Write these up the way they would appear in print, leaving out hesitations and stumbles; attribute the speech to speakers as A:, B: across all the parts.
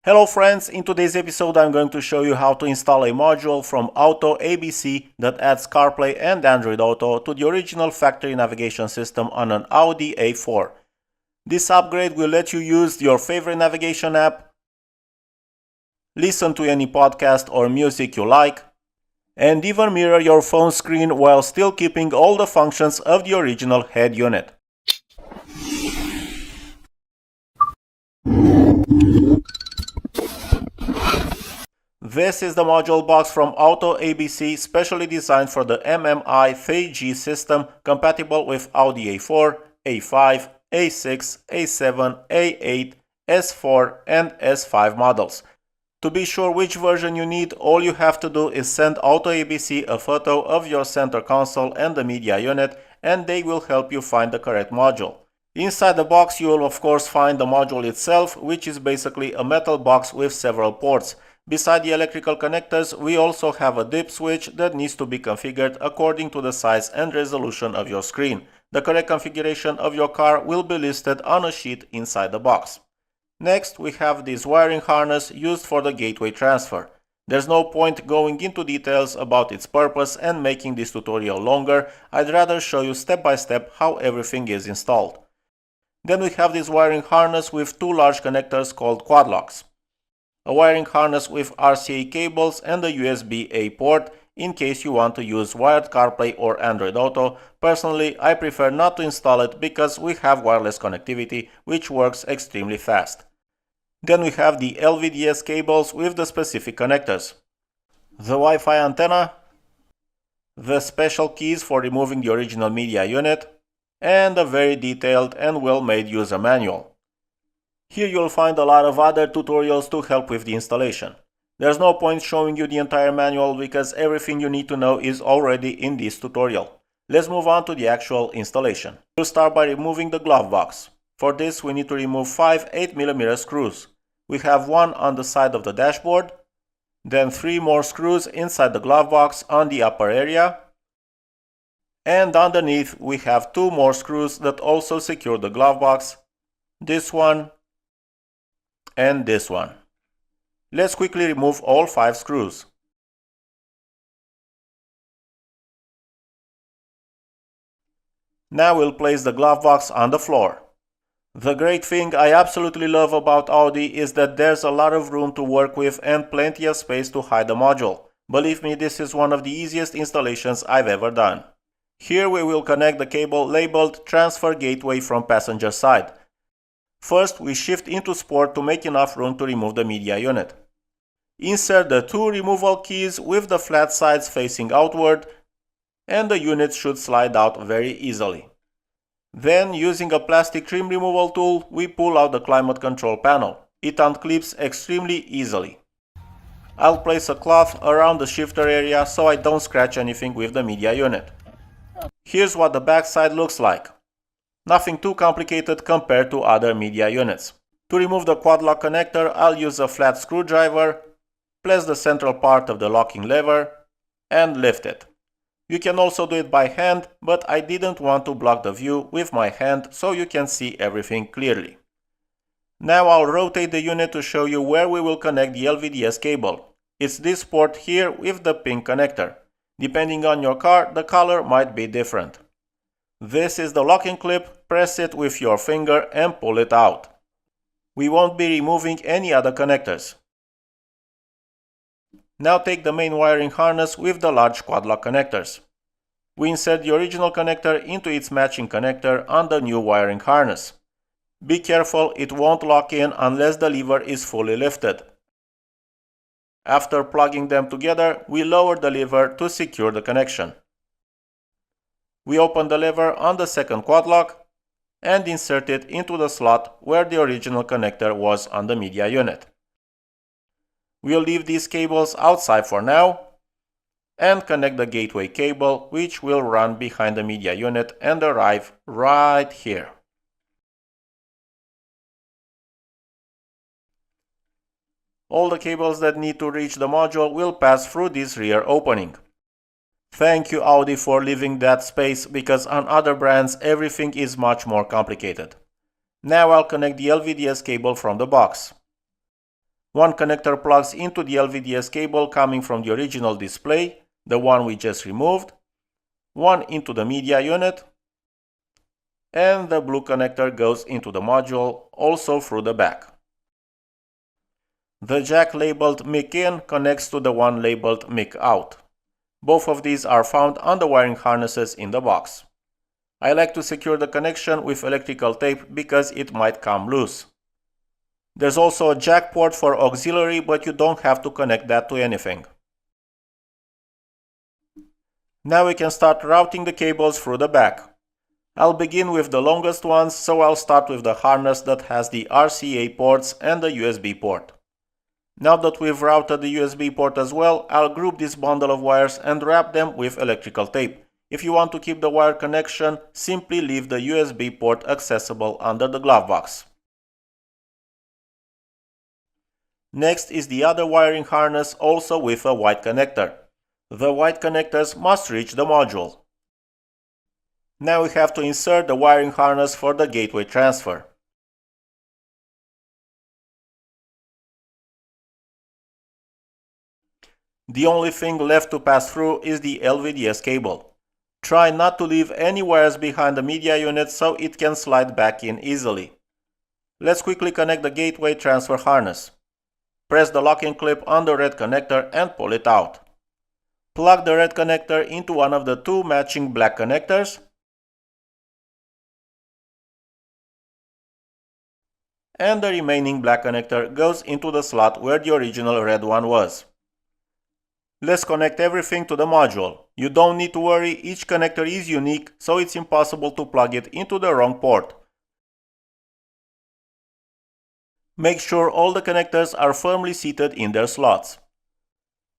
A: Hello friends, in today's episode I'm going to show you how to install a module from AUTOABC that adds CarPlay and Android Auto to the original factory navigation system on an Audi A4. This upgrade will let you use your favorite navigation app, listen to any podcast or music you like, and even mirror your phone screen while still keeping all the functions of the original head unit. This is the module box from AUTOABC, specially designed for the MMI 3G system, compatible with Audi A4, A5, A6, A7, A8, S4 and S5 models. To be sure which version you need, all you have to do is send AUTOABC a photo of your center console and the media unit, and they will help you find the correct module. Inside the box you will of course find the module itself, which is basically a metal box with several ports. Beside the electrical connectors, we also have a dip switch that needs to be configured according to the size and resolution of your screen. The correct configuration of your car will be listed on a sheet inside the box. Next, we have this wiring harness used for the gateway transfer. There's no point going into details about its purpose and making this tutorial longer. I'd rather show you step by step how everything is installed. Then we have this wiring harness with two large connectors called quad locks. A wiring harness with RCA cables and a USB-A port in case you want to use wired CarPlay or Android Auto. Personally, I prefer not to install it because we have wireless connectivity, which works extremely fast. Then we have the LVDS cables with the specific connectors, the Wi-Fi antenna, the special keys for removing the original media unit, and a very detailed and well-made user manual. Here you'll find a lot of other tutorials to help with the installation. There's no point showing you the entire manual because everything you need to know is already in this tutorial. Let's move on to the actual installation. We'll start by removing the glove box. For this we need to remove 5 8mm screws. We have one on the side of the dashboard, then 3 more screws inside the glove box on the upper area, and underneath we have 2 more screws that also secure the glove box, this one and this one. Let's quickly remove all 5 screws. Now we'll place the glove box on the floor. The great thing I absolutely love about Audi is that there's a lot of room to work with and plenty of space to hide the module. Believe me, this is one of the easiest installations I've ever done. Here we will connect the cable labeled Transfer Gateway from passenger side. First, we shift into Sport to make enough room to remove the media unit. Insert the 2 removal keys with the flat sides facing outward, and the unit should slide out very easily. Then, using a plastic trim removal tool, we pull out the climate control panel. It unclips extremely easily. I'll place a cloth around the shifter area so I don't scratch anything with the media unit. Here's what the back side looks like. Nothing too complicated compared to other media units. To remove the quad lock connector, I'll use a flat screwdriver, place the central part of the locking lever, and lift it. You can also do it by hand, but I didn't want to block the view with my hand so you can see everything clearly. Now I'll rotate the unit to show you where we will connect the LVDS cable. It's this port here with the pink connector. Depending on your car, the color might be different. This is the locking clip, press it with your finger and pull it out. We won't be removing any other connectors. Now take the main wiring harness with the large quad lock connectors. We insert the original connector into its matching connector on the new wiring harness. Be careful, it won't lock in unless the lever is fully lifted. After plugging them together, we lower the lever to secure the connection. We open the lever on the second quad lock and insert it into the slot where the original connector was on the media unit. We'll leave these cables outside for now and connect the gateway cable, which will run behind the media unit and arrive right here. All the cables that need to reach the module will pass through this rear opening. Thank you Audi for leaving that space because on other brands everything is much more complicated. Now I'll connect the LVDS cable from the box. One connector plugs into the LVDS cable coming from the original display, the one we just removed, one into the media unit, and the blue connector goes into the module, also through the back. The jack labeled mic in connects to the one labeled mic out. Both of these are found on the wiring harnesses in the box. I like to secure the connection with electrical tape because it might come loose. There's also a jack port for auxiliary, but you don't have to connect that to anything. Now we can start routing the cables through the back. I'll begin with the longest ones, so I'll start with the harness that has the RCA ports and the USB port. Now that we've routed the USB port as well, I'll group this bundle of wires and wrap them with electrical tape. If you want to keep the wire connection, simply leave the USB port accessible under the glove box. Next is the other wiring harness, also with a white connector. The white connectors must reach the module. Now we have to insert the wiring harness for the gateway transfer. The only thing left to pass through is the LVDS cable. Try not to leave any wires behind the media unit so it can slide back in easily. Let's quickly connect the gateway transfer harness. Press the locking clip on the red connector and pull it out. Plug the red connector into one of the two matching black connectors and the remaining black connector goes into the slot where the original red one was. Let's connect everything to the module. You don't need to worry, each connector is unique, so it's impossible to plug it into the wrong port. Make sure all the connectors are firmly seated in their slots.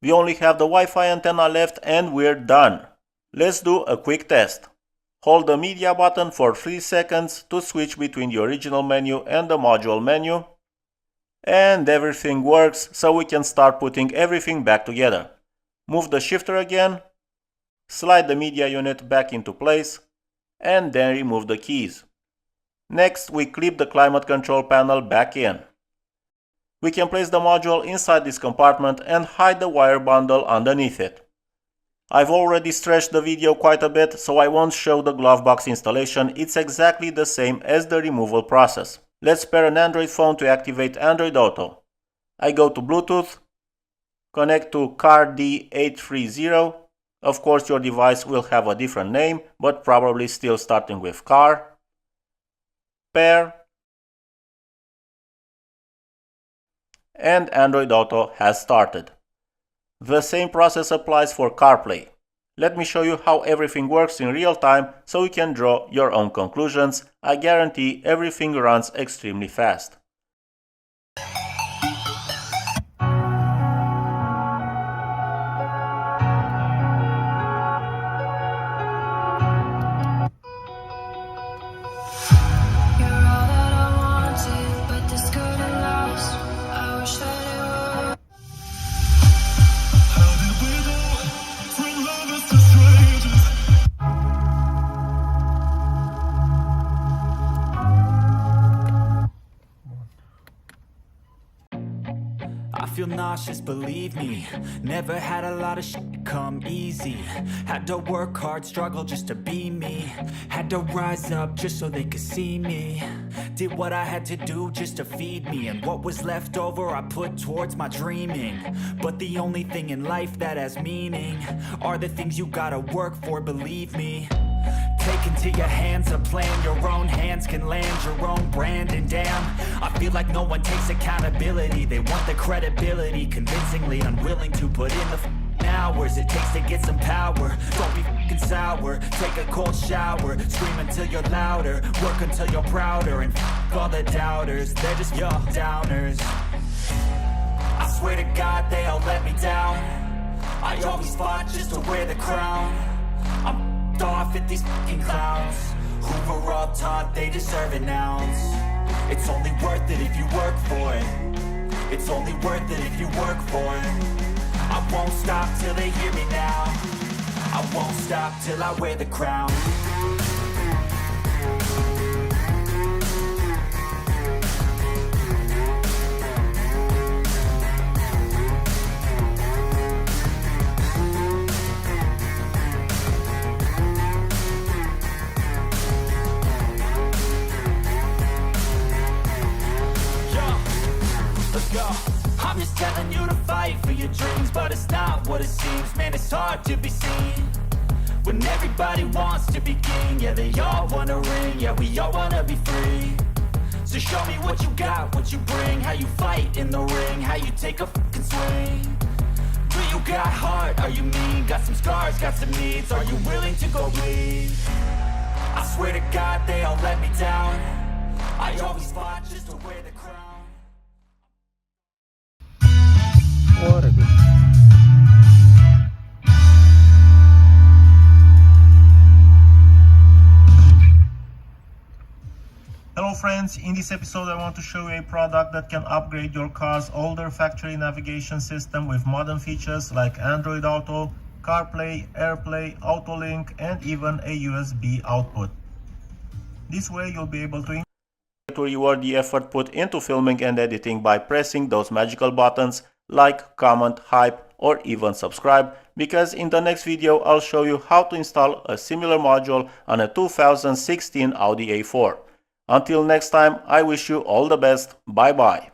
A: We only have the Wi-Fi antenna left and we're done. Let's do a quick test. Hold the media button for 3 seconds to switch between the original menu and the module menu. And everything works, so we can start putting everything back together. Move the shifter again, slide the media unit back into place, and then remove the keys. Next, we clip the climate control panel back in. We can place the module inside this compartment and hide the wire bundle underneath it. I've already stretched the video quite a bit, so I won't show the glove box installation. It's exactly the same as the removal process. Let's pair an Android phone to activate Android Auto. I go to Bluetooth, connect to CarD830. Of course, your device will have a different name, but probably still starting with car. Pair. And Android Auto has started. The same process applies for CarPlay. Let me show you how everything works in real time so you can draw your own conclusions. I guarantee everything runs extremely fast.
B: I feel nauseous, believe me. Never had a lot of shit come easy. Had to work hard, struggle just to be me. Had to rise up just so they could see me. Did what I had to do just to feed me. And what was left over I put towards my dreaming. But the only thing in life that has meaning are the things you gotta work for, believe me. Take into your hands a plan, your own hands can land your own brand. And damn, I feel like no one takes accountability. They want the credibility, convincingly unwilling to put in the hours it takes to get some power. Don't be f***ing sour, take a cold shower. Scream until you're louder, work until you're prouder. And f*** all the doubters, they're just your downers. I swear to God they all let me down. I always fought just to wear the crown. I'm off at these fucking clowns who were all taught they deserve an ounce. It's only worth it if you work for it. It's only worth it if you work for it. I won't stop till they hear me now. I won't stop till I wear the crown. Yo, I'm just telling you to fight for your dreams, but it's not what it seems. Man, it's hard to be seen when everybody wants to be king. Yeah, they all wanna ring, yeah, we all wanna be free. So show me what you got, what you bring, how you fight in the ring, how you take a fucking swing. Do you got heart, are you mean? Got some scars, got some needs, are you willing to go bleed? I swear to God they all let me down. I always fought just to wear the crown.
C: What a good.
A: Hello friends, in this episode I want to show you a product that can upgrade your car's older factory navigation system with modern features like Android Auto, CarPlay, AirPlay, AutoLink, and even a USB output. This way you'll be able to reward the effort put into filming and editing by pressing those magical buttons like, comment, hype, or even subscribe, because in the next video I'll show you how to install a similar module on a 2016 Audi A4. Until next time, I wish you all the best. Bye bye.